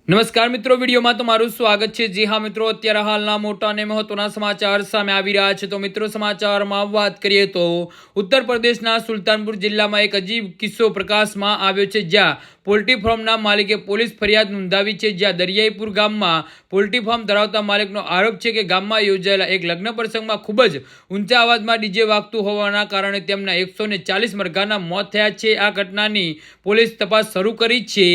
નમસ્કાર મિત્રો, વિડીયોમાં તમારું સ્વાગત છે। જી હા મિત્રો, અત્યારે હાલના મોટા અને મહત્વના સમાચાર સામે આવી રહ્યા છે। તો મિત્રો, સમાચારમાં વાત કરીએ તો ઉત્તર પ્રદેશના સુલતાનપુર જિલ્લામાં એક અજીબ કિસ્સો પ્રકાશમાં આવ્યો છે, જ્યાં પોલ્ટ્રી ફાર્મના માલિકે પોલીસ ફરિયાદ નોંધાવી છે। જ્યાં દરિયાઈપુર ગામમાં પોલ્ટ્રી ફાર્મ ધરાવતા માલિકનો આરોપ છે કે ગામમાં યોજાયેલા એક લગ્ન પ્રસંગમાં ખૂબ જ ઊંચા અવાજમાં ડીજે વાગતું હોવાના કારણે તેમના 140 મરઘાના મોત થયા છે। આ ઘટનાની પોલીસ તપાસ શરૂ કરી છે।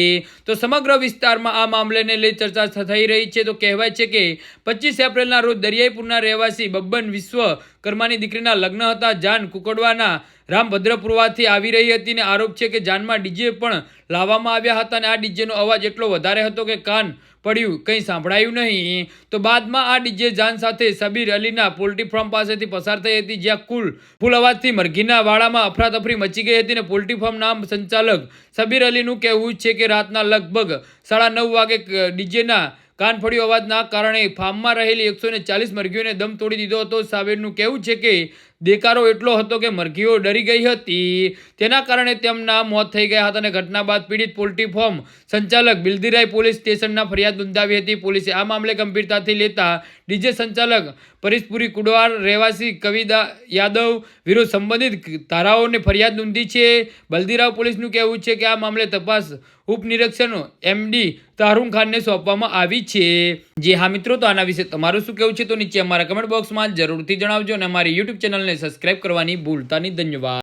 તો સમગ્ર વિસ્તારમાં આ મામલેને લઈ ચર્ચા થઈ રહી છે। તો કહેવાય છે કે 25 એપ્રિલના રોજ દરિયાઈપુરના રહેવાસી બબ્બન વિશ્વકર્માની દીકરીના લગ્ન હતા। જાન કુકડવાના રામભદ્રપુરવાથી આવી રહી હતી અને આરોપ છે કે જાનમાં ડીજે પણ લાવવામાં આવ્યા હતા અને આ ડીજેનો અવાજ એટલો વધારે હતો કે કાન પડ્યું, કંઈ સાંભળાયું નહીં। તો બાદમાં આ ડીજે જાન સાથે સબીર અલીના પોલ્ટ્રી ફાર્મ પાસેથી પસાર થઈ હતી, જ્યાં ફૂલ અવાજથી મરઘીના વાડામાં અફરાતફરી મચી ગઈ હતી અને પોલ્ટ્રી ફાર્મના સંચાલક સબીર અલીનું કહેવું છે કે રાતના લગભગ 9:30 વાગે ડીજેના કાનફળિયો અવાજના કારણે ફાર્મમાં રહેલી 140 મરઘીઓને દમ તોડી દીધો હતો। સાબિરનું કહેવું છે કે દેકારો એટલો હતો કે મરઘીઓ ડરી ગઈ હતી, તેના કારણે તેમના મોત થઈ ગયા હતા અને ઘટના બાદ પીડિત પોલ્ટ્રી ફાર્મ સંચાલક બિલદીરાય પોલીસ સ્ટેશનમાં ફરિયાદ નોંધાવી હતી। પોલીસે આ મામલે ગંભીરતાથી લેતા ડીજે સંચાલક પરેશપુરી કુડવાર રહેવાસી કવિતા યાદવ વિરુદ્ધ સંબંધિત ધારાઓને ફરિયાદ નોંધી છે। બલદીરાવ પોલીસનું કહેવું છે કે આ મામલે તપાસ ઉપનિરીક્ષક એમડી તાહરુન ખાનને સોંપવામાં આવી છે। જે હા મિત્રો, તો આના વિશે તમારું શું કહેવું છે તો નીચે અમારા કમેન્ટ બોક્સમાં જરૂરથી જણાવજો અને અમારી યુટ્યુબ ચેનલને સબસ્ક્રાઇબ કરવાની ભૂલતા નહીં। ધન્યવાદ।